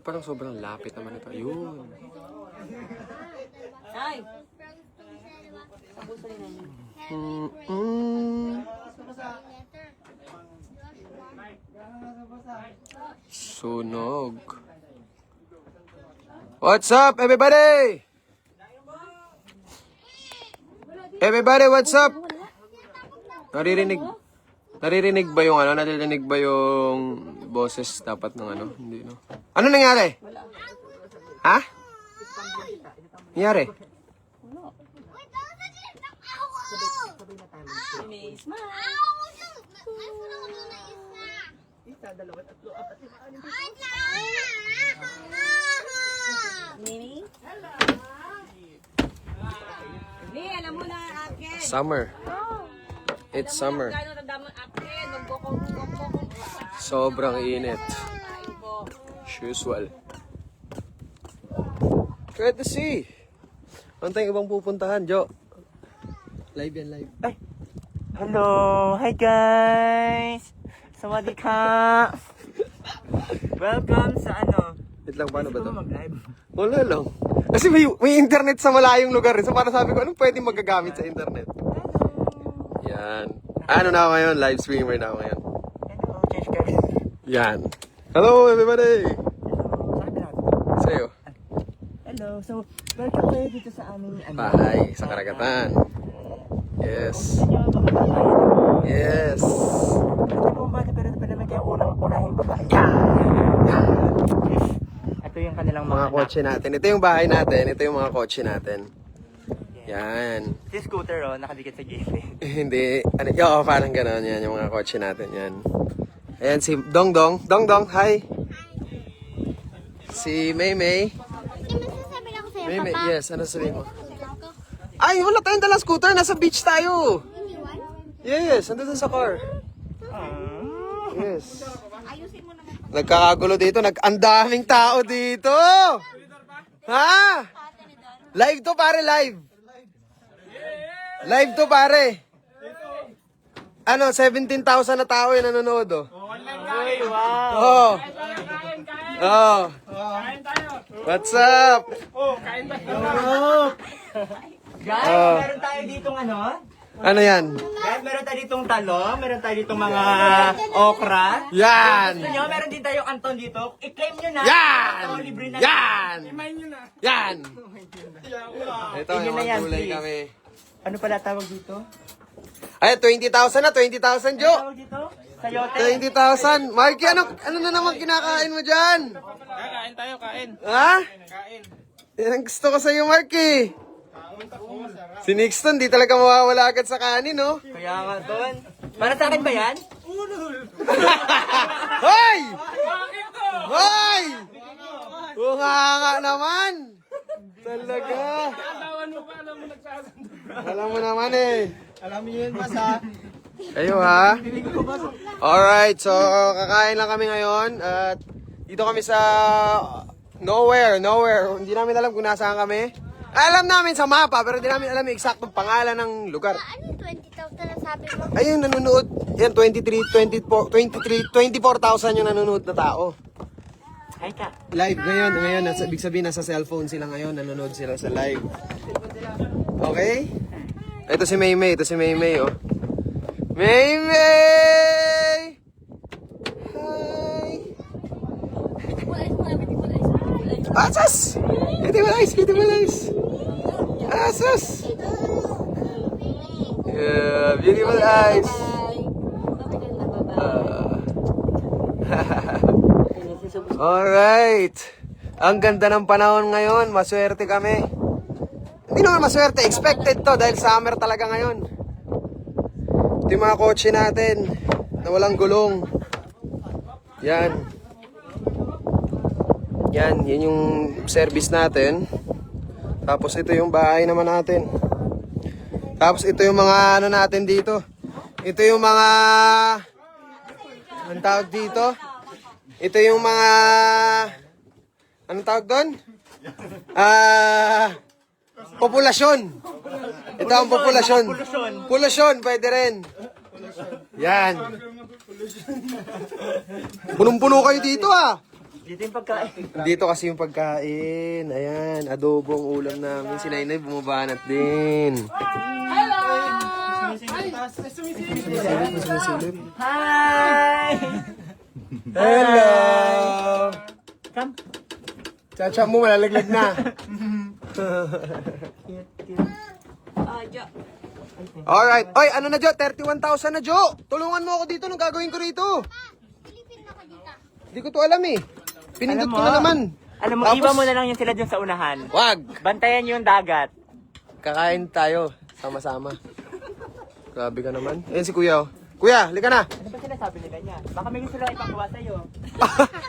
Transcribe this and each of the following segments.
Parang sobrang lapit naman ito. Yun. Ay! Sa puso rin namin. Sunog. What's up, everybody? Everybody, what's up? Naririnig ba yung ano? Naririnig ba yung boses dapat ng ano? Hindi, no? Ano nangyari? Ha? Nangyari? May smile. Nini? Ni, alam mo na akin. Summer. It's summer. Sobrang init. As usual. Good to see. Ano tayong ibang pupuntahan, Jo? Live yan, live. Ay! Hello! Hi guys! Sawadee ka! Welcome sa ano? Wait lang, paano ba Gusto to? mo mag-live? Wala lang. Kasi may internet sa malayong lugar. So para sabi ko, anong pwede magagamit sa internet? Yan. Ano na ako ngayon? Live streamer na ako ngayon. Hello! Change ka rin. Yan. Hello, everybody! Hello! Sabi natin. Sa'yo. Hello! So, welcome kayo dito sa aming ano? Bahay sa karagatan. Yes. Gusto nyo babae? Yes. Ito po ba? Pero naman kayo unang-unahing babae. Ito yung kanilang Mga anak. kotse natin. Ito yung bahay natin. Ito yung mga kotse natin. Yan. Si scooter oh, nakadikit sa gate. Hindi. Ano, oo, parang gano'n. Yan yung mga kotse natin. Yan. Ayan si Dong Dong. Dong Dong, hi. Si May May. Masasabi lang ko sa'yo, May May, Papa. yes. Ano sabihin mo? Ay, wala tayong dalang scooter. Nasa beach tayo. Iniwan? Yes, andun sa car. Yes. Ayusin mo naman. Nagkakagulo dito. Ang daming tao dito. Ha? Live to pare, live. Live to pare. Ano, 17,000 na tao yung nanonood oh. Uy, wow! Oh. Oh. What's up? Guys, meron tayo ditong ano? Ano yan? Guys, meron tayo ditong talong, meron tayo ditong mga okra. Yan. Gusto nyo, meron din tayong Anton dito. I-claim nyo na. Yan. Ito, libre na. Yan. Yan. Ito, Tingin yung na yan, mga gulay please. kami. Ano pala tawag dito? Ay, 20,000 na, 20,000 Jo. Tawag dito? Sayote? 20,000. Marky, ano na naman kinakain mo dyan? Kain tayo, kain. Ha? Kain. Yan ang gusto ko sa'yo, Marky. Si Nixon, di talaga mawawala agad sa kanin, no? Kaya nga doon. Para sa akin ba yan? Hoy! Hoy! Nga naman! Talaga. Alam mo naman eh. Alam niyo yun, Mas, ha? Kayo ha? Alright, so kakain lang kami ngayon at dito kami sa nowhere. Hindi namin alam kung nasaan kami. Alam namin sa mapa pero hindi namin alam yung eksaktong pangalan ng lugar. Ano yung 20,000 na sabi mo? Ayun, nanonood. Yan, 24,000 yung nanonood na tao. Hi ka. Live ngayon, ibig sabihin nasa cellphone sila ngayon, nanonood sila sa live. Okay? Ito si May May, oh. May May! Hi! Asas! Beautiful eyes! Asas! Yeah, beautiful eyes! Alright! Ang ganda ng panahon ngayon, maswerte kami. Hindi naman maswerte, expected to dahil summer talaga ngayon. Ito yung mga kotse natin na walang gulong. Yan. Yan yung service natin. Tapos ito yung bahay naman natin. Tapos ito yung mga ano natin dito. Ito yung mga... Anong tawag dito? Ito yung mga... Anong tawag doon? Populasyon. Ito ang populasyon. Populasyon, pwede rin. Yan. Punong-puno kayo dito ah. Dito yung pagkain. Dito kasi yung pagkain. Ayan, adobong ulam namin. Si Nainay bumabanat din. Sumisilip. Hi! Hello! Come. Chacha mo, malalaglag na. Alright. Oy, ano na, Jo? 31,000 na, Jo. Tulungan mo ako dito. Anong gagawin ko rito? Pilipin ako dito. Hindi ko to alam eh. Pinindot ko na naman. Alam mo, Tapos- iba mo na lang yung sila dyan sa unahan. Wag! Bantayan yung dagat. Kakain tayo. Sama-sama. Grabe ka naman. Ayan si Kuya. Oh. Kuya, halika na. Ano ba sinasabi nila niya? Baka may gusto lang ipagawa sa'yo.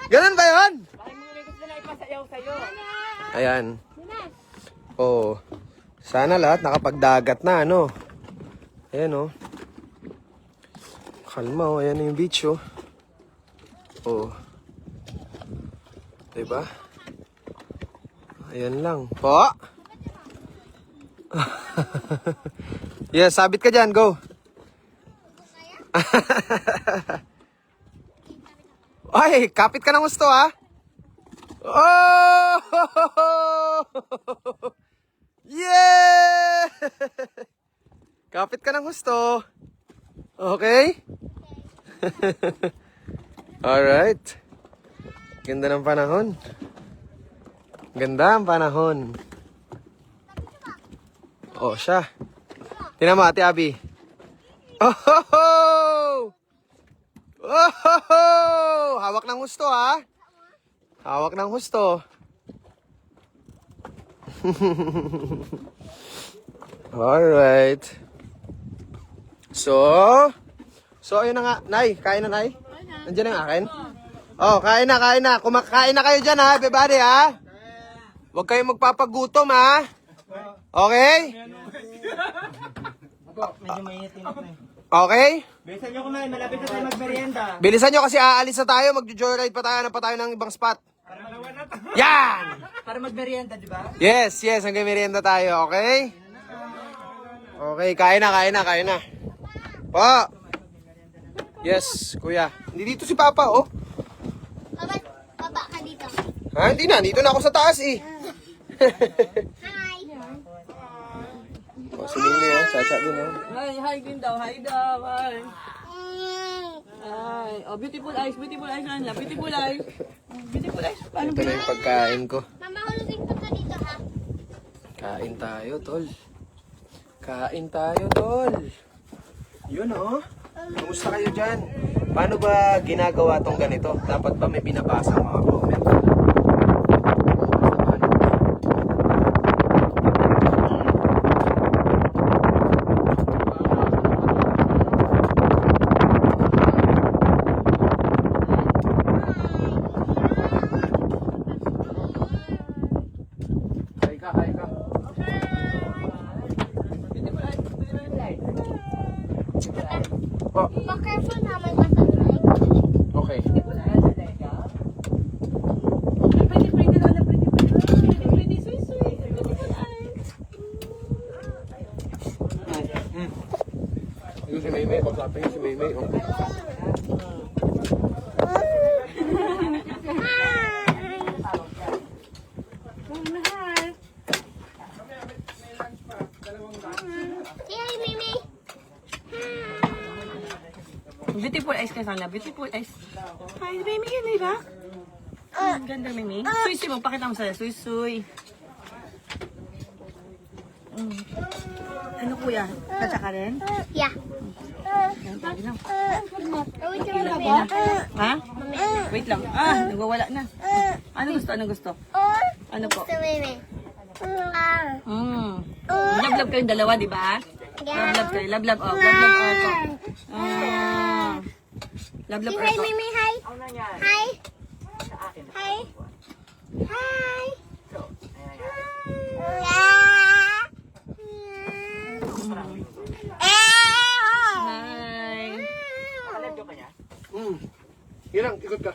Ganun ba yun? Baka may gusto lang ipasayaw sa'yo. Ayan. Oh. Sana lahat nakapagdagat na, ano? Ayan, oh. Kalma, oh. Ayan na yung beach, oh. Oh. Diba? Ayan lang. Po! Yes, sabit ka dyan. Go. Ay, kapit ka ng gusto, ha? Oh! Yeah! Kapit ka ng gusto. Okay? Alright. Ganda ng panahon. Ganda ang panahon. Oh, siya. Tingnan mo, Ate Abby. Oh, ho, ho! Oh, ho, ho! Hawak ng gusto, ha? Hawak ng gusto. Alright. So, ayun na nga. Nay, kain na, Nay? Nandiyan na yung akin? Oh, kain na, kain na. Kumakain na kayo dyan, ha, everybody, ha? Huwag kayong magpapagutom, ha? Okay? Medyo mainit na eh. Okay? Bilisan nyo kumain, malapit na tayo magmerienda. Bilisan nyo kasi aalis na tayo. Mag-joyride pa tayo ng ibang spot. Yan! Para magmerienda, di ba? Yes, hanggang merienda tayo, okay? Okay, kain na. Po! Yes, kuya. Hindi dito si Papa, oh. Baba ka dito. Ha, hindi na. Dito na ako sa taas, eh. Hi. Oh, si Mimi, oh. Chacha din, oh. Hi din daw. Hi daw. Hi. Hi. Oh, beautiful eyes. Beautiful eyes, Rania. Beautiful eyes. Beautiful eyes. Paano Ito na yung pagkain ko. Mama, hulugin ko ka dito, ha? Kain tayo, tol. Kain tayo, tol. Yun, oh. Kumusta kayo dyan? Paano ba ginagawa tong ganito? Dapat ba may binabasa ang mga comment? Hay ka. Oh, Be careful na, may matatry. okay. Pretty na lang. Pretty. Sweet. Beautiful eyes. Yung si Maymay, kausapin yung si Maymay. Oh. Say hi, Mimi. Beautiful eyes ka sana. Beautiful eyes. Hi, Mimi. Yan, di ba? Ang ganda, Mimi. Suy. Magpakita mo sa'yo. Suy. Ano, kuya? Katsa ka rin? Yeah. Yan, tabi lang. Wait lang ba? Ha? Wait lang. Nagwawala na. Ano gusto? Ano po? Gusto, Mimi. Love kayong dalawa, di ba? Love kayo. Love. Oh, love. Love. Say hi, Mimi. Hi. Ano yan? Hi. Sa akin. Hi. Hi. So, ayan. Hi. Nakaladyo ka niya? Yun lang, ikot ka.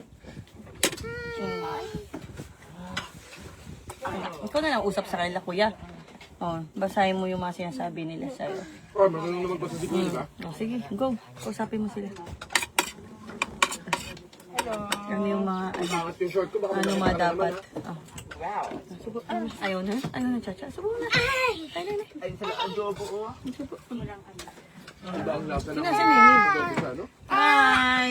Ikaw na lang usap sa kanila, kuya. Oh, basahin mo yung mga sinasabi nila sa'yo. Oh, magaling naman pa sa siko, di ba? Oh, sige, go. Kausapin mo sila. Hello. Yan yung mga, Bakit yung short ko? Baka ano may mga nakita ka dapat. naman, ha? Wow. Subo, ayaw na? Ayaw na, Chacha? Subo na. Ayaw na. Ay, sa adobo ko. Ang lasa Sino ng si Mimi? adobo sa ano? Hi!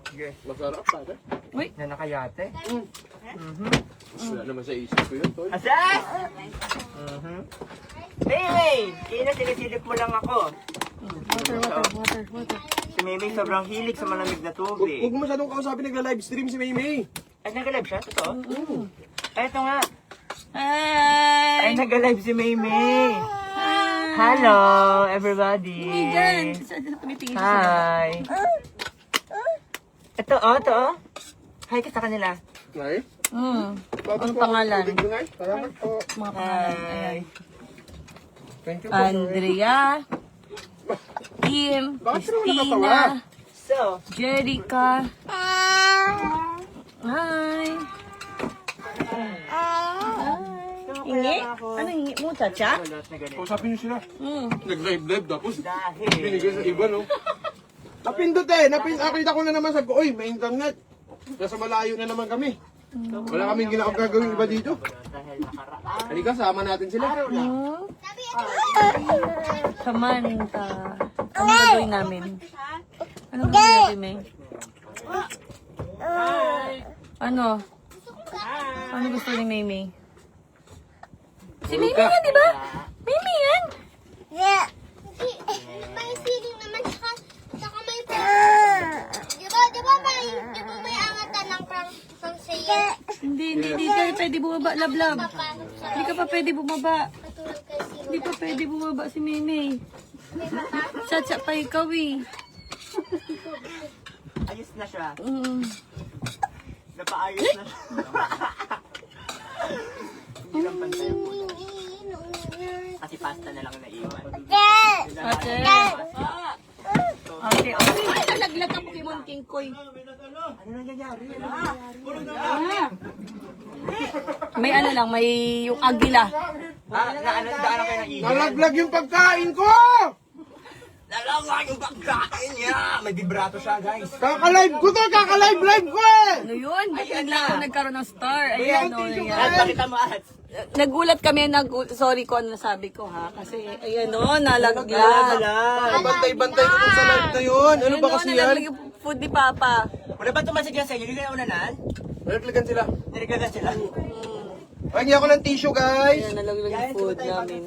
Sige. Masarap, pare. Uy, Na nakayate. Wala naman sa isip ko yun, tol. Asas! Hey! Kina, sinisilip mo lang ako. water. Si Mimi sobrang hilig sa malamig na Huwag tubig. mo masyadong kausapin, nagla-livestream si Maymay. Ay, nag-live siya? Totoo? Ay, ito nga. Hi! Ay, nag-live si Mimi. Hello, everybody. Diyan! Tumitingin siya. Hi. Ito, Hi ka sa kanila. Nay? Anong pangalan? Tubig mo, Nay. Salamat po. Mga pangalan. Ayan. Thank you po. Andrea, Kim, Bakit sila nakatawa? Christina, So, Jerica. Hi! Hingi? Ano hingi mo, Chacha? lahat na ganito. Kausapin niyo sila. Nag-live tapos Dahil, binigay sa iba, no? Napindot eh. Nakita ko na naman sa uy, may internet. Nasa malayo na naman kami. Wala kaming gagawin iba dito. dahil nakaraan. Halika, sama natin sila. Samantha. Ano gagawin namin? Ano gagawin natin, May? Ano? Ano gusto ni Maymay? Si Maymay yan, di ba? Maymay yan! May feeling naman, saka may di ba may angatan ng pang saya? Hindi ka pwede bumaba, lablab. Hindi ka pa pwede bumaba. Patulog kasi. Hindi pa pwede bumaba si Maymay. Chacha pa ikaw eh. Ayos na siya. Napaayos na siya. Hindi lang pantay po. Kasi pasta na lang naiwan. Ate. Okay. Nalaglag ang Pokemon King Koy. Ano nangyayari? May ano lang, may yung agila. Daanan kayo ng igil. Nalaglag yung pagkain ko! Nalawa yung pagkain niya! May vibrato siya, guys. Kakalive ko to! Kakalive ko eh! Ano yun? Bigla ako nagkaroon ng star. Ayan, o. At pakita mo at. Nagulat kami, sorry ko ano nasabi ko ha. Kasi, ayan o, nalaglag. Bantay-bantay ko dun sa live na yun. Ano ba kasi yan? Nalaglag yung food ni Papa. Wala ba tumasig yan sa inyo? Hindi kayo unanan? Nalaglagan sila. Nirigagan sila. Pahingi ako ng tissue, guys. Ayan, nalaglag yung food namin.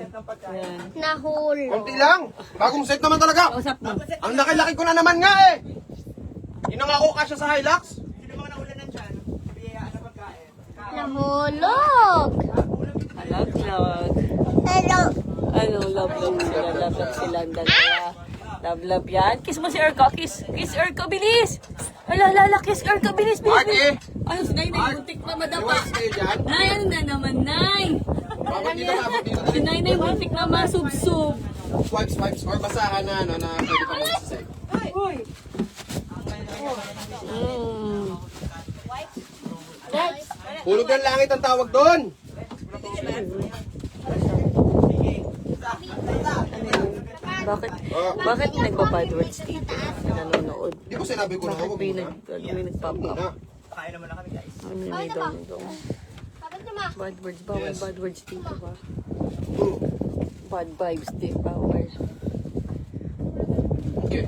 Ayan. Nahul. Konti lang. Bagong set naman talaga. Kausap mo. Ang laki-laki ko na naman nga eh. Yun ang ako kasya sa Hilux. Sino mga naulanan dyan? Biyayaan na pagkain. Nahulog. Nalaglag. Hello. Ano, love-love sila. Love-love sila ang dalawa. Love-love yan. Kiss mo si Erka. Kiss. Kiss Erka, bilis. Alala, kiss Erka, bilis, bilis. Ate! Ano, si Nay, muntik pa madapa. Iwas kayo dyan. Nay, ano na naman, Nay? Bakit dito na? Bakit dito Si Nay, muntik na masubsob. Swipes, or basahan na, ano, na pwede pa mong sasay. Hulog ng langit ang tawag doon. Bakit nagpa-bad words dito na nanonood? Di ko sinabi ko na Bakit ako. may nagpapa? Na. Kain naman na kami, guys. Ano may doon? Bakit naman? Bad words, bawal bad words dito ba? Oo. Bad vibes din, bawal. Okay.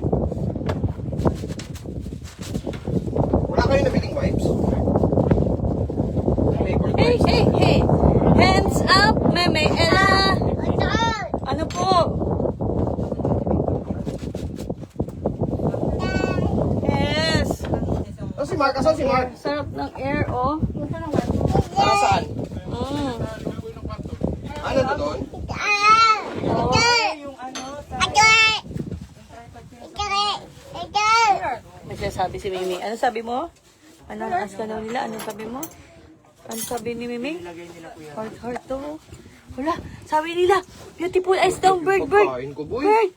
Wala kayo nabiling wipes? Hey, hey, hey! Hands up, Meme Ella! Ano po? Yes! Oh, si Mark. Asan si Mark? Sarap ng air, oh. Para saan? Mm. Ano to doon? Nagsasabi si Mimi. Ano sabi mo? Ano ask ka daw nila? Ano sabi mo? Ano sabi ni Mimi? Heart, heart to. Wala, sabi nila, beautiful eyes daw, bird, bird. Pagkain ko, boy. Bird.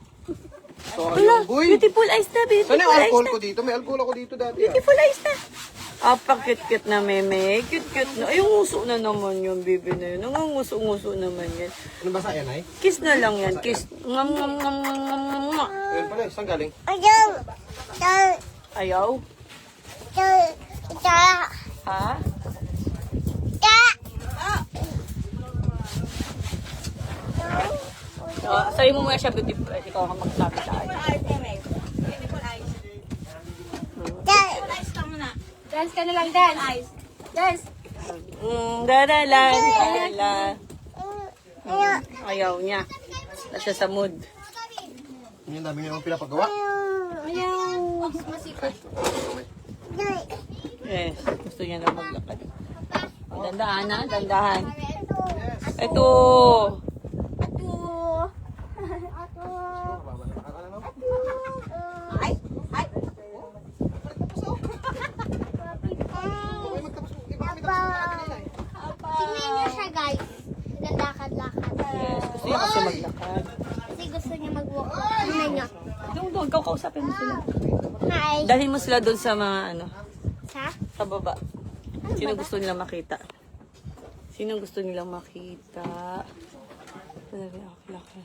Wala, Sayang, boy. beautiful eyes na, Saan beautiful yung eyes alcohol na. ko dito? May alcohol ako dito dati. Beautiful eyes na. Cute-cute na, Meme. Cute-cute na. Ay, nguso na naman yung baby na yun. Nangunguso-nguso naman yan. Ano ba sa yan, ay? Kiss na lang yan. Kiss. Ngam, ngam, ngam, ngam, ngam, ngam, ngam. Ayun pala, saan galing? Ayaw. Ta. Ha? Ta. So, sabi mo muna siya beautiful. Ikaw ang magsabi sa akin. Ta. Dance ka na lang, dance. Dance. Dadalan. Ayaw niya. Nasa sa mood. Yung dami niyo pinapagawa. Yes, gusto niya na maglakad. Dandahan na, dandahan. Ito. Tingnan niyo siya, guys. Naglalakad-lakad. Yes, gusto niya kasi maglakad. Kasi gusto niya mag-walk. Tingnan niyo. Doon, ikaw kausapin mo sila. Hi. Dalhin mo sila doon sa mga ano, Sa? sa baba. Sino gusto nila makita? Sino gusto nila makita? Talaga ako laki.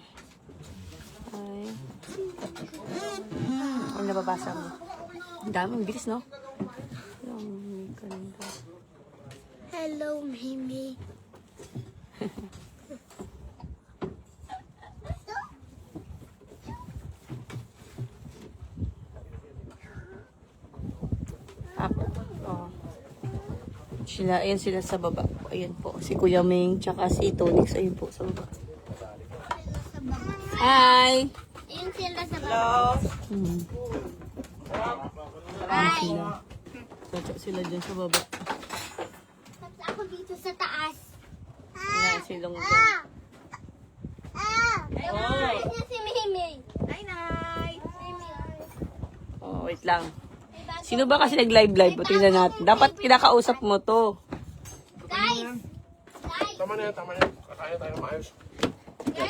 Ay. Ano nababasa mo? Ang dami, ang bilis, no? Ang ganda. Hello, Mimi. Up. Oh. Sila, ayan sila sa baba. Ayan po, si Kuya Ming, tsaka si Tonix, ayun po sa baba. Hi! Ayun sila sa baba. Hi. Tsaka sila dyan sa baba. Tapos ako dito sa taas. Ayan, silong dyan. Ayun niya si Mimi. Oh, wait lang. Sino ba kasi nag-live-live? O, tingnan natin. Dapat kinakausap mo to. Guys! Tama na yan, tama na yan. Kakain tayo maayos.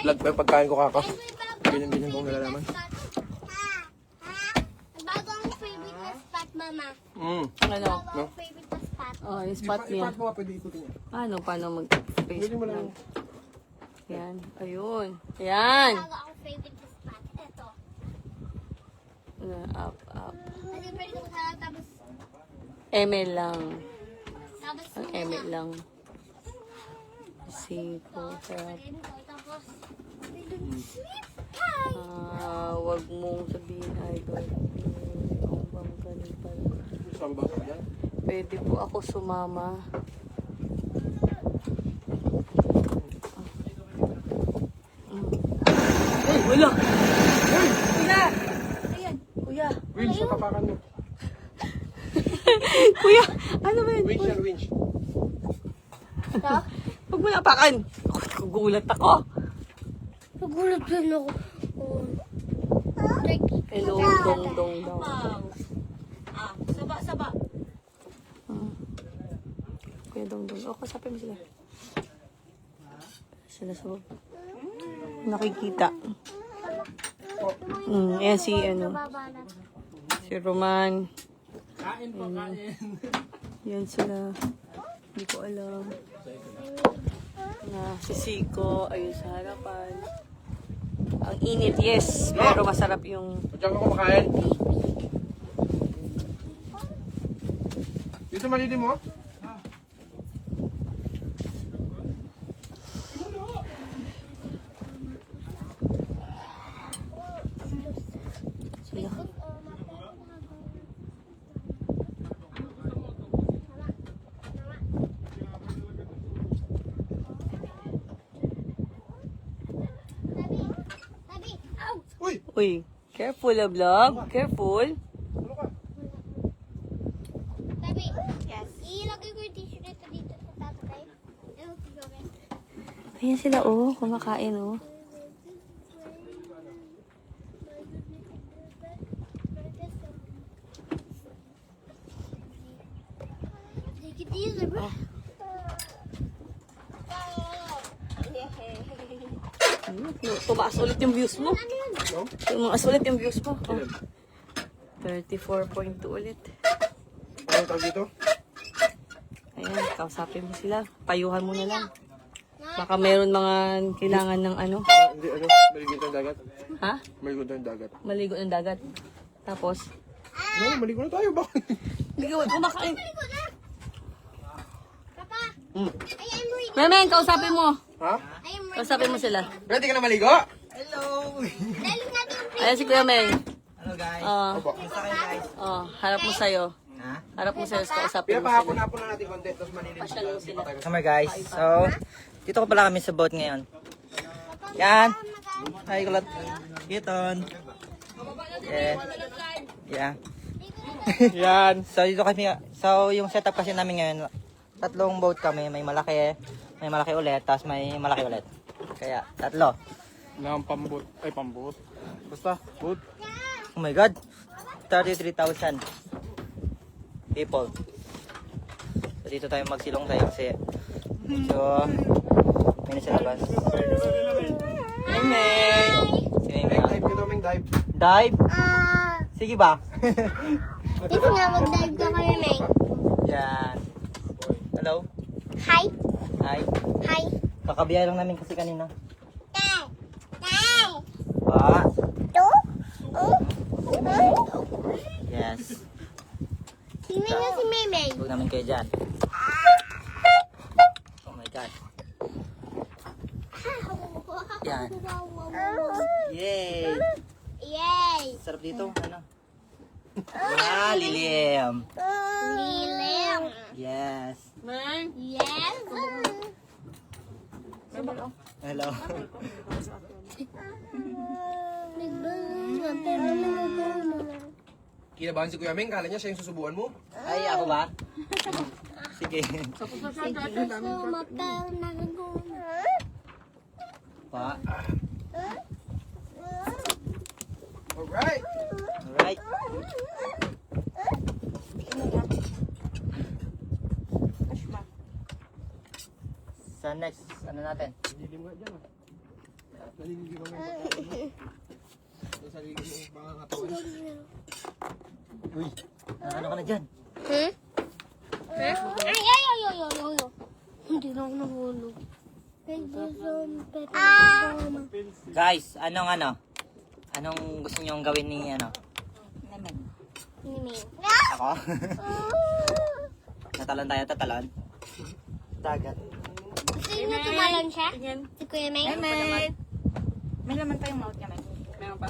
Vlog pa yung pagkain ko kaka. Ganyan-ganyan kong nalalaman. Bago ang favorite na spot, Mama. Ano? Bago ang favorite na spot. Oh, yung spot niya. Ipat mo nga pwede ikutin niya. Paano Ganyan mag-Facebook mo lang. lang? Yan. Ayun. Yan. Bago ang favorite na spot. Ito. Up, up. Kasi pwede ko sa tapos ML lang. Ang yun ML lang. Siko. Sarap. tapos Wag mong sabihin, idol. Ang bang ganun pala. Saan ba sa yan? Pwede po ako sumama. Ay, wala! Kuya! Ayan, kuya. Winch, matapakan mo. Kuya! Ano ba yun? Winch yan, winch. Huwag mo napakan. Gugulat ako. nagulat din ako. Hello, dong, dong, dong. Saba. Kuya dong, dong. O, kasapin mo sila. Sila sa baba. Nakikita. Ayan si, si Roman. Kain po, kain. Yan sila. Hindi ko alam. Si Siko, ayun sa harapan. Ang init, yes. Pero masarap yung... Diyan ka kumakain. Dito malili mo. Sila. Uy! Uy, careful vlog. Careful. Tabi, yes. Ilagay ko yung tissue dito sa tatay. Ayan sila, oh. Kumakain, oh. Tumaas ulit yung views mo. Tumaas ulit yung views mo. Oh. 34.2 ulit. Ano tawag dito? Ayan, kausapin mo sila. Payuhan mo na lang. Baka meron mga kailangan ng ano. Hindi, maligo tayong dagat. Ha? Maligo tayong dagat. Maligo ng dagat. Tapos, No, maligo na tayo. Bakit? Kumakain. Papa, Hmm. I am ready. Memeng, kausapin mo. Ha? I am ready. Kausapin mo sila. Ready ka na maligo? Hello! Dali natin yung Ayan si Kuya Meng. Hello guys. Oh, guys? harap mo sa'yo. Ha? Harap mo sa'yo, kausapin mo sila. Pinapahapon-hapon na natin konti, tapos manilin Pasyal mo sila. Summer guys. So, dito ko pala kami sa boat ngayon. Yan. Hi, kulot. Kiton. Yeah. Yeah. Yan. So, dito kami. So, yung setup kasi namin ngayon, tatlong boat kami. May malaki ulit, tapos may malaki ulit. Kaya, tatlo. Lang pambut. Ay, pambut. Basta, boot. Oh my God. 33,000 people. So, dito tayo magsilong tayo kasi medyo may nasa labas. Hey, May! Si May May. Dive ka namin, dive. Dive? Sige ba? Dito nga, mag-dive ka kami, Meng. Yan. Hello? Hi. Hi. Hi. Kakabiya lang namin kasi kanina. Tay. Tay. Pa. Ito? Oh. Yes. Sino nga si Meme? Huwag namin kayo dyan. Oh my God. Yan. Yay! Yay! Sarap dito. Ano? Ah, lilim. Lilim. Yes. Yes. Hello. Kinabahan si Kuya Meng, kala niya siya yung susubuan mo. Ay, ako ba? Sige. Pa. Alright. Alright. Sa next, ano natin? Lilim nga dyan ah. Nalililim ang pagkain. Sa lilim yung pangangatawan. Uy, ano ka na dyan? Hmm? Ay, ay, ay, ay, ay, ay. Hindi na ako nahulog. Guys, anong gusto nyong gawin ni Ako? Tatalon tayo, tatalon. Dagat. Gusto niyo tumalon siya? Si Kuya May? May laman pa yung mouth niya, Mike. Meron pa?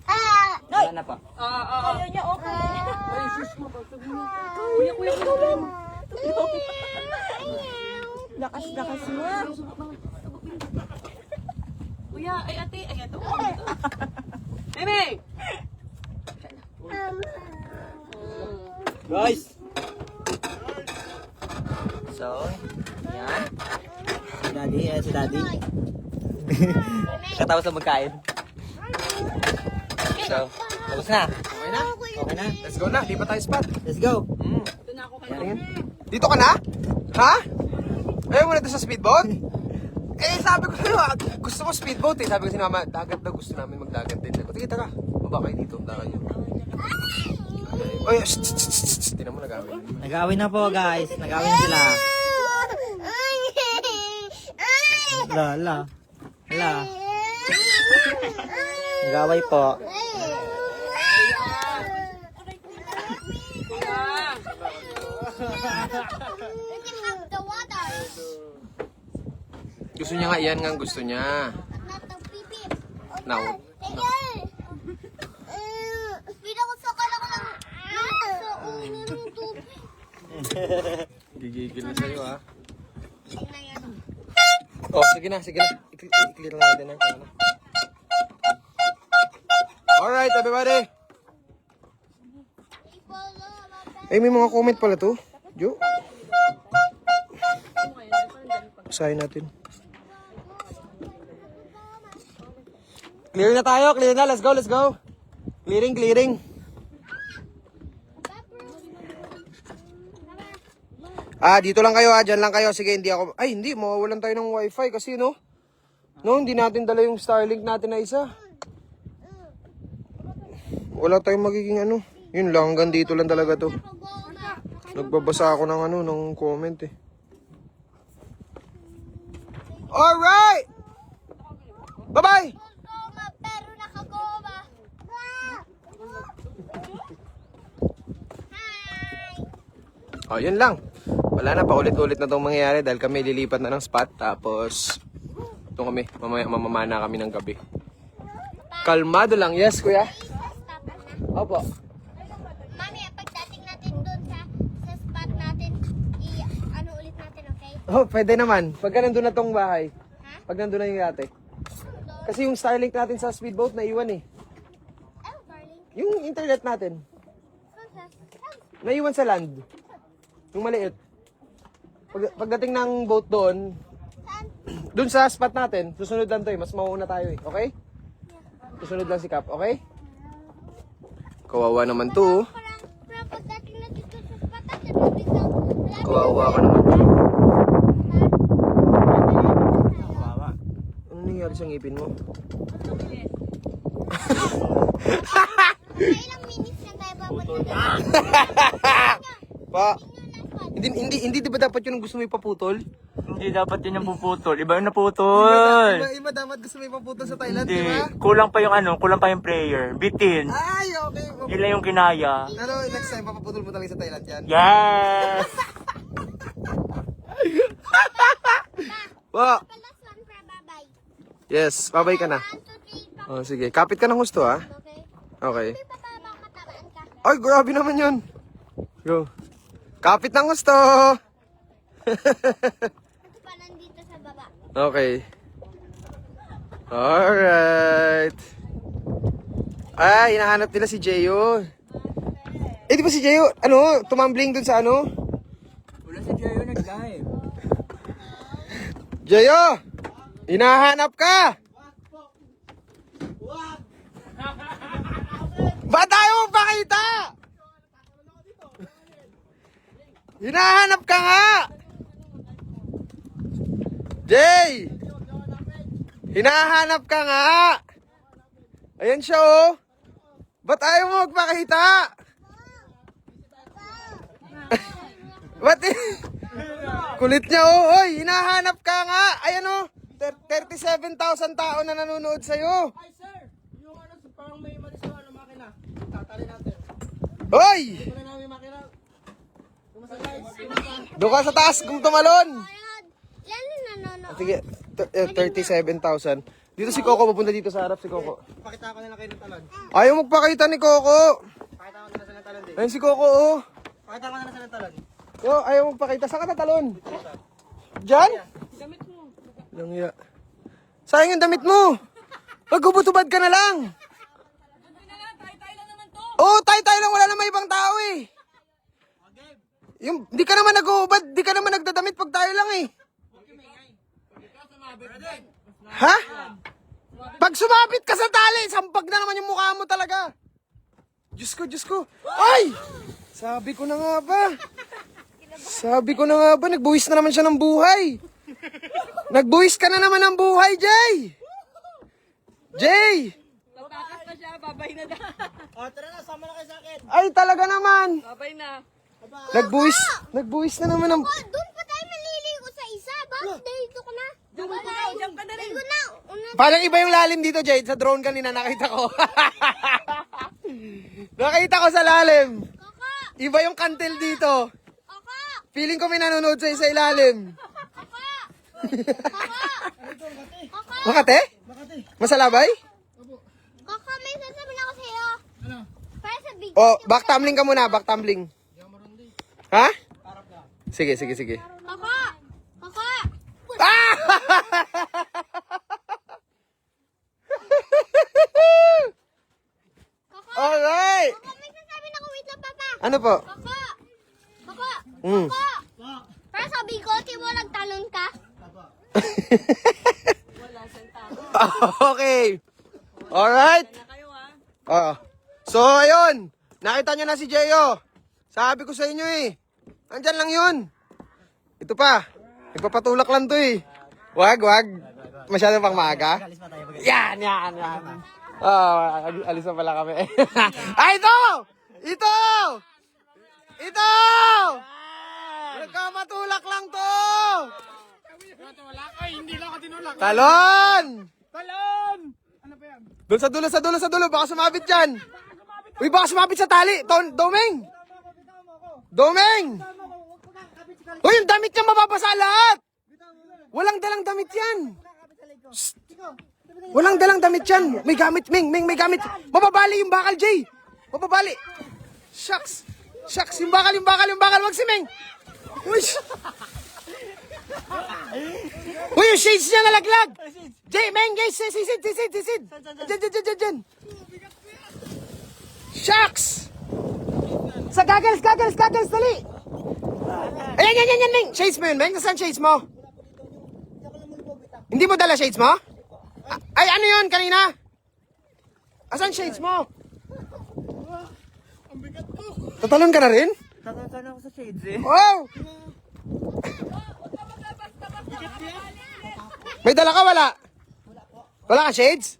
Ah! Wala na po. Ayaw niya, okay. Ay, sus mo. Kuya, kuya, kuya. Lakas mo. Kuya, ay ate, ay ito. Memeng! Guys! So, yan. Si daddy. Katapos na magkain. So, tapos na. Okay na? Okay na. Let's go na, di pa tayo spot. Let's go. Ito na ako kayo. Dito ka na? Ha? Ayaw mo na doon sa speedboat? Eh, sabi ko sa'yo, gusto mo speedboat eh. Sabi ko si mama, dagat daw gusto namin magdagat din. Sige, tara. Baba kayo dito. Tara kayo. Oy, shh. Tinan mo, nag-awin. Nag-awin na po, guys. Nag-awin na sila. Hala. Nag-away po. The water. Gusto niya nga, yan nga ang gusto niya. Not the pipi. Now. Pinakasakal ako ng sa uminom ng tubig. Gigigil na sa'yo, ha? Tingnan yan. Oh, sige na. I-clear lang natin ang kano. Alright, everybody. Eh, may mga comment pala to. Jo. Basahin natin. Clear na tayo. Clear na. Let's go. Clearing. Dito lang kayo, Diyan lang kayo. Sige, hindi ako... Ay, hindi. Mawawalan tayo ng wifi kasi, no? No, hindi natin dala yung Starlink natin na isa. Wala tayong magiging ano. Yun lang, hanggang dito lang talaga to. Nagbabasa ako ng comment eh. Alright! Bye-bye! Pero nakagoma. Oh, yun lang. Wala na, paulit-ulit na itong mangyayari dahil kami lilipat na ng spot. Tapos, ito kami, mamamana kami ng gabi. Kalmado lang. Yes, kuya? Opo. Mami, pagdating natin doon sa spot natin, ano ulit natin, okay? Oh, pwede naman. Pagka nandun na tong bahay. Pag nandun na yung yate. Kasi yung Starlink natin sa speedboat naiwan eh. Oh, darling. Yung internet natin. Saan? Naiwan sa land. Yung maliit. Pagdating ng boat doon, doon sa spot natin, susunod lang to eh. Mas mauuna tayo eh. Okay? Susunod lang si Cap. Okay? Kawawa naman to. Pero pagdating natin doon sa spot natin, biglang Kawawa ka naman. Ano nangyari sa ngipin mo? ilang minutes na tayo babalik. Pa, hindi di ba dapat yun ang gusto mo ipaputol? Hindi dapat yun yung puputol. Iba yung naputol. Iba dapat gusto mo ipaputol sa Thailand, Hindi. di ba? Kulang pa yung prayer. Bitin. Ay, okay. Yun lang yung kinaya. Pero next time, papaputol mo talaga sa Thailand yan. Yes! Wa. Last one for bye-bye. Yes, babay ka na. 1, 2, 3, Oh, sige. Kapit ka ng gusto, ha? okay? Okay. Papabang katabaan ka. Ay, grabe naman yun. Go. Kapit ng gusto. Ako pa nandito sa baba. Okay. Alright. Ay, hinahanap nila si Jeyo. Eh, di ba si Jeyo, tumambling dun sa ano? Wala si Jerry nag-live. Jeyo! Hinahanap ka! Ba't tayo magpakita? Hinahanap ka nga! Jay! Hinahanap ka nga! Ayan siya oh! Ba't ayaw mo magpakita? Ba't kulit niya oh! Oy! Hinahanap ka nga! Ayan oh! 37,000 tao na nanonood sa'yo! Ay, sir! Yung ano, parang may mali sa ano, makina. Tatali natin. Hoy! Wala namin makina. Doon ka sa taas kung tumalon! Ayun. Yan yung nanonood. Sige, 37,000. Dito si Coco, pupunta dito sa harap si Coco. Pakita ko nila kayo ng talon. Ayaw magpakita ni Coco. Pakita ko nila sa ng talon din. Ayun si Coco, oh. Pakita ko nila sa ng talon. Yo, ayaw magpakita. Saan ka tatalon? Diyan? Damit mo. Langya. Sayang yung damit mo. Magubutubad ka na lang. Oo, tayo lang. Wala naman ibang tao eh. Yung, di ka naman nag-uubad, di ka naman nagdadamit pag tayo lang eh. Ha? Pag sumabit ka sa tali, sampag na naman yung mukha mo talaga. Diyos ko. Ay! Sabi ko na nga ba? Nagbuwis na naman siya ng buhay. Nagbuwis ka na naman ng buhay, Jay! Jay! Tatakas na siya, babay na daw. Oh, tara na, sama na kayo sa akin. Ay, talaga naman! Babay na. Nagbuwis na naman ng... Oh, doon pa tayo maliligo sa isa. Bakit dito ka na? Diyan ka na rin. Dito na. Parang iba yung lalim dito, Jade. Sa drone kanina nakita ko. Nakita ko sa lalim. Kaka! Iba yung kantil dito. Kaka! Feeling ko may nanonood sa ilalim. Kaka! Kaka! Makate? Masalabay? Kaka, may sasabihin ako sa'yo. Ano? Para sa big... Oh, back tumbling ka muna, back tumbling. Ha? Sige. Kaka! Kaka! Ah! Kaka! Alright! Kaka, may sasabihin ako. Wait lang, Papa. Ano po? Kaka! Kaka! Mm. Kaka! Para sa bigote mo, nagtalon ka? Okay. Alright. Kayo ha. Oo. So, ayun. Nakita nyo na si Jeyo. Sabi ko sa inyo eh. Andyan lang yun. Ito pa. Nagpapatulak lang to eh. Wag. Masyado pang maaga. Yan. Alis na pala kami. Ay, ito! Nagkamatulak lang to! Ay, hindi lang ako tinulak. Talon! Talon! Ano pa yan? Doon sa dulo. Baka sumabit dyan. Uy, baka sumabit sa tali. Domeng! damit niya, mababasa lahat! Walang dalang damit yan! Shh. Walang dalang damit yan! May gamit, Ming, may gamit! Mababali yung bakal, Jay! Mababali! Shucks! Shucks! Yung bakal! Wag si Ming! Uy! Uy, yung shades niya nalaglag! Jay, Ming, Jay, sisid! Diyan! Shucks! Sa goggles, dali! Ayan, Ming! Shades mo yun, Ming? Nasaan shades mo? Hindi mo dala shades mo? Ay, ano yun kanina? Asan shades mo? Tatalon ka na rin? Tatantan ako sa shades eh. Wow! May dala ka, wala? Wala ka shades?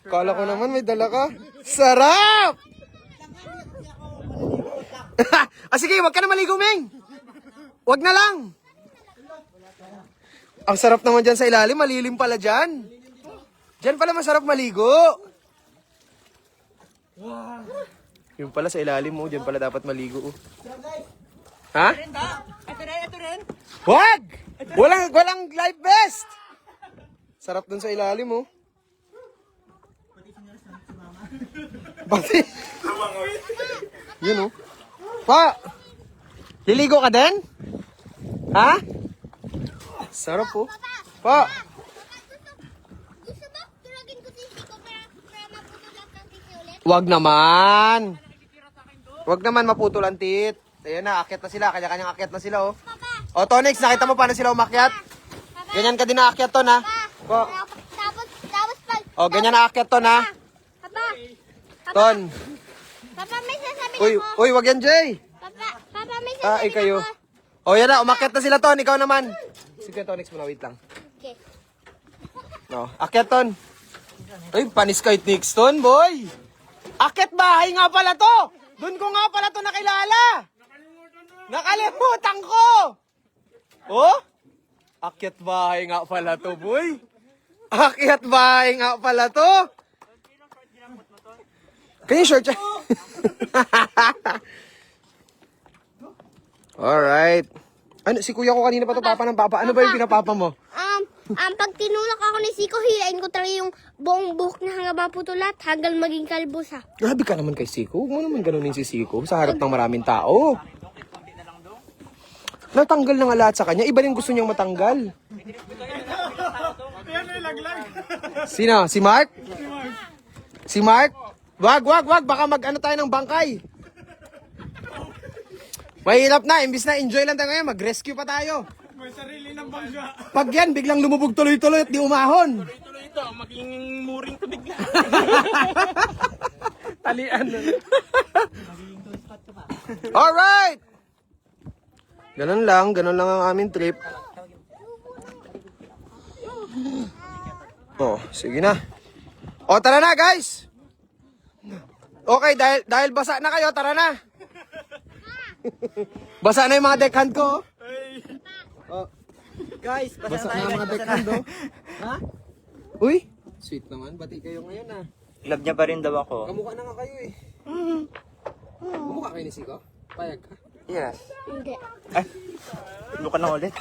Kala ko naman may dala ka. Sarap! Sige, wag ka na maligo, Meng. Wag na lang. Ang sarap naman dyan sa ilalim, malilim pala dyan. Dyan pala masarap maligo. Yung pala sa ilalim mo, dyan pala dapat maligo. Ha? Ito rin. Wag! Walang life vest! Sarap dun sa ilalim mo. Pati. Yun oh. Pa! Liligo ka din? Ha? Sarap po. Pa! Gusto ba? Turagin ko si Siko para maputulak ng titi ulit? Wag naman! Wag naman maputol ang tit. Ayan na, akyat na sila. Kanya-kanyang akyat na sila oh. O, Tonix, nakita mo paano sila umakyat? Ganyan ka din naakyat to na. Po. Tapos pag... O, ganyan naakyat to na. Papa! Ton. Papa, may sasabihin Uy, ako. uy, wag yan, Jay. Papa, may Ah, sasabihin kayo. ako. O, yan na, umakyat na sila, Ton. Ikaw naman. Sige, Tonix muna, wait lang. Okay. No, akyat, Ton. Uy, panis kahit Nix, Ton, boy. Akyat bahay nga pala to. Doon ko nga pala to nakilala. Nakalimutan ko. Oh? Akyat bahay nga pala to, boy. Akyat bahay nga pala to. Can you short siya? Alright. Ano, si kuya ko kanina pa to, papa ng papa. Ano ba yung pinapapa mo? Pag tinulak ako ni Siko, hilain ko talaga yung buong buhok na hanggang maputulat hanggang maging kalbo siya. Grabe ka naman kay Siko. Huwag mo naman ganunin si Siko sa harap ng maraming tao. Natanggal na nga lahat sa kanya. Iba rin gusto niyang matanggal. Sino? Si Mark? Si Mark? Wag. Baka mag-ano tayo ng bangkay. Mahirap na. Imbis na enjoy lang tayo ngayon, mag-rescue pa tayo. May sarili ng bangga. Pag yan, biglang lumubog tuloy-tuloy at di umahon. Tuloy ito, maging muring to bigla. Talian na. Alright! Ganun lang ang aming trip. Oh, sige na. O, tara na guys! Okay, dahil basa na kayo, tara na. Basa na yung mga deckhand ko. Oh. Guys, Basa na yung mga deckhand, oh. Ha? Uy, sweet naman. Bati kayo ngayon, ah. Love niya pa rin daw ako. Kamukha na nga kayo, eh. Kamukha kayo ni Siko? Payag ka? Yes. Hindi. Ay, luka na ulit.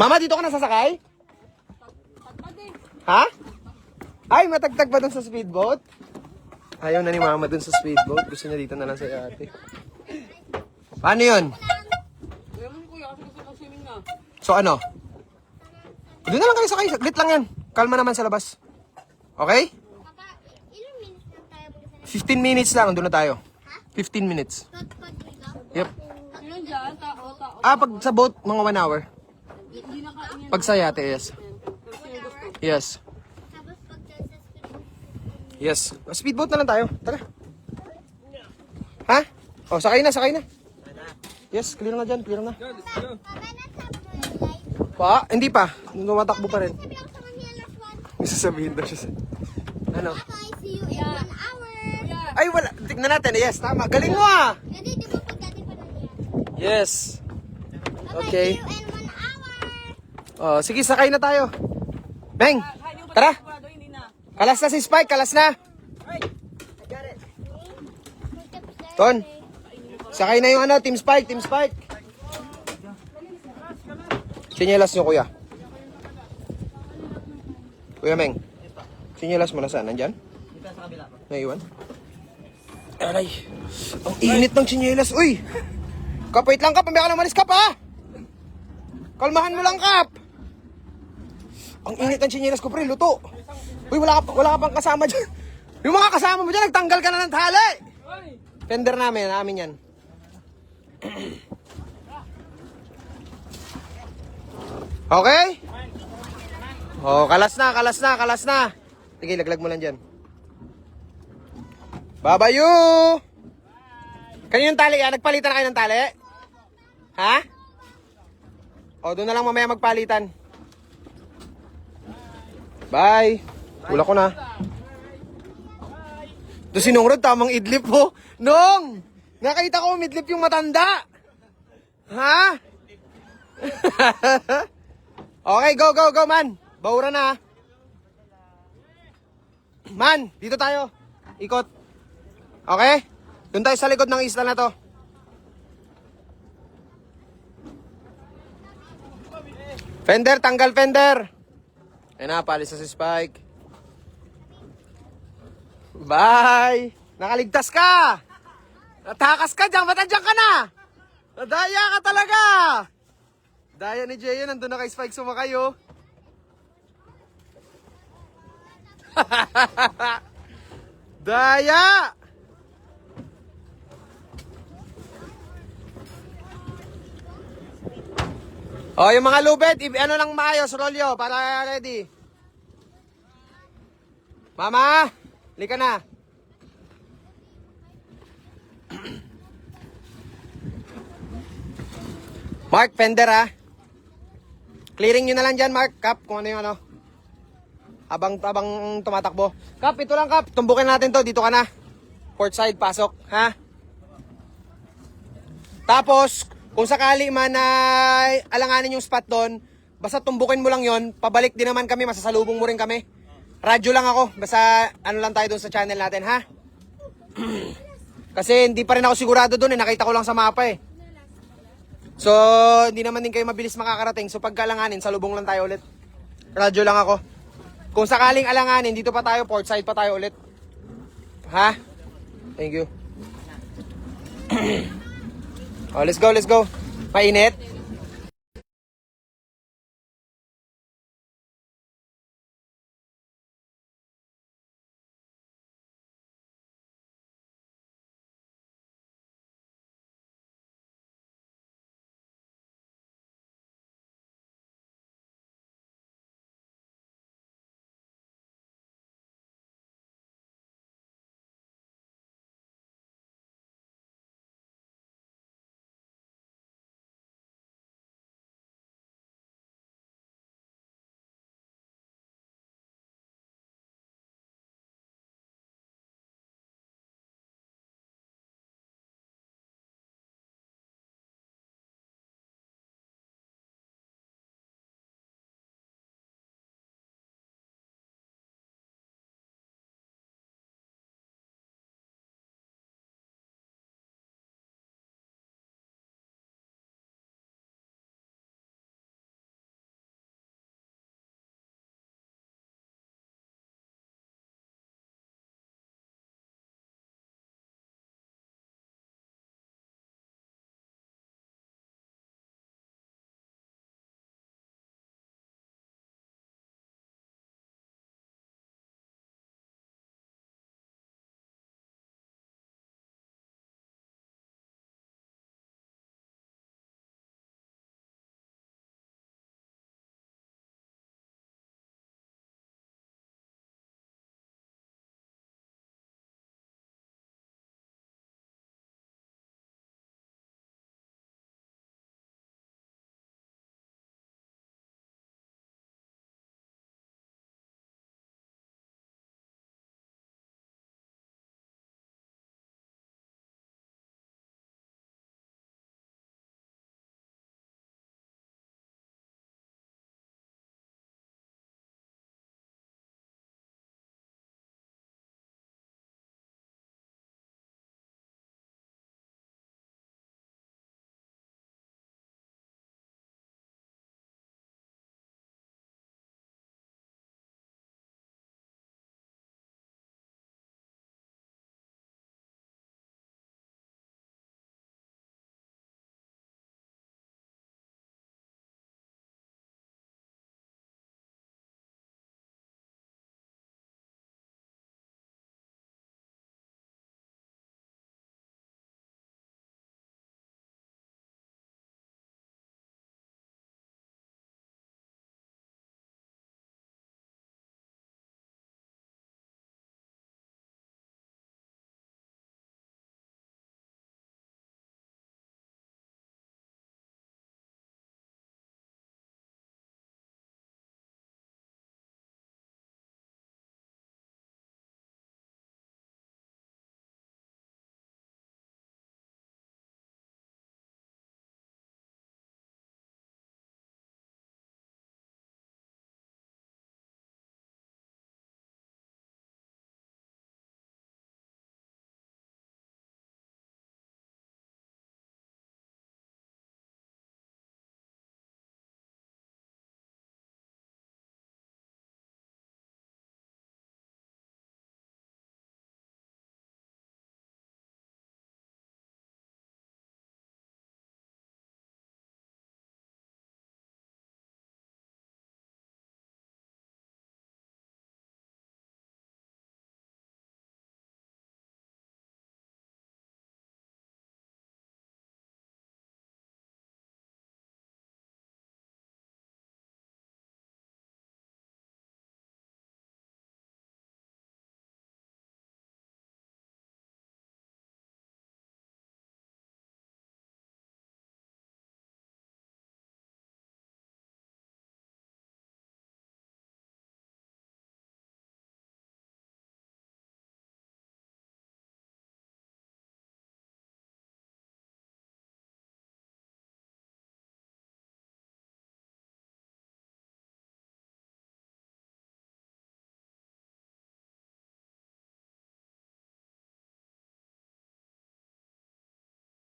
Mama, dito ka na sasakay? Ha? Ay, matagtag ba dun sa speedboat? Ayaw na ni Mama dun sa speedboat. Gusto niya dito na lang sa ate. Paano yun? So ano? Doon na lang kayo sakay. Saglit lang yan. Kalma naman sa labas. Okay? Papa, ilang minutes lang tayo mag 15 minutes lang. Doon na tayo. 15 minutes. Yep. Pag sa boat, mga 1 hour. Pag sa yate, yes. Yes. Tapos pag sa Yes. Speedboat na lang tayo. Tara. Ha? Oh, sakay na. Yes, clear na dyan. Clear na. Papa, nasa light. Pa? Hindi pa. Tumatakbo pa rin. Sabi ako sa kanila last one. May sasabihin daw siya sa... Ano? Papa, I see you in 1 hour. Ay, wala. Tignan natin. Yes, tama. Galing mo ah. Hindi, di ba pag dati pa lang yan? Yes. Papa, Okay. I see you in 1 hour. Oh, sige, sakay na tayo. Beng, tara. Kalas na si Spike. Kalas na. Ton. Sakay na yung ano, Team Spike, Team Spike. Sinyelas nyo, kuya. Kuya Meng. Sinyelas mo na saan? Nandyan? Naiwan? Aray. Ang init ng sinyelas. Uy! Kap, wait lang, Kap. Mamaya ka na malis, Kap, ha? Kalmahan mo lang, Kap. Ang init ng sinyelas ko, pre. Luto. Uy, wala ka pang kasama dyan. Yung mga kasama mo dyan, nagtanggal ka na ng tali. Fender namin yan. Okay? Oh, kalas na. Sige, laglag mo lang dyan. Babayu! Kaninong tali yan? Nagpalitan na kayo ng tali? Ha? O, doon na lang mamaya magpalitan. Bye! Wala ko na. Ito si Nong Rod, tamang idlip po. Nong! Nakita ko umidlip yung matanda. Ha? Okay, go, man. Baura na. Man, dito tayo. Ikot. Okay? Doon tayo sa likod ng isla na to. Fender, tanggal fender. Ayun na, palis na si Spike. Bye! Nakaligtas ka! Natakas ka dyan! Ba't andyan ka na? Nadaya ka talaga! Daya ni Jay, nandun na kay Spike sumakay, oh. Daya! Oh, yung mga lubed, ano lang maayos, rolyo, para ready. Mama, lika na. Mark, fender ha. Clearing nyo na lang dyan, Mark. Kap, kung ano yung ano. Habang tumatakbo. Kap, ito lang, Kap. Tumbukin natin to. Dito ka na. Port side, pasok. Ha? Tapos, kung sakali man na alanganin yung spot doon, basta tumbukin mo lang yon. Pabalik din naman kami. Masasalubong mo rin kami. Radyo lang ako. Basta ano lang tayo doon sa channel natin, ha? Kasi hindi pa rin ako sigurado doon. Nakita ko lang sa mapa eh. So, hindi naman din kayo mabilis makakarating. So, pagkalanganin, salubong lang tayo ulit. Radyo lang ako. Kung sakaling alanganin, dito pa tayo, port side pa tayo ulit. Ha? Thank you. Oh, let's go. Mainit?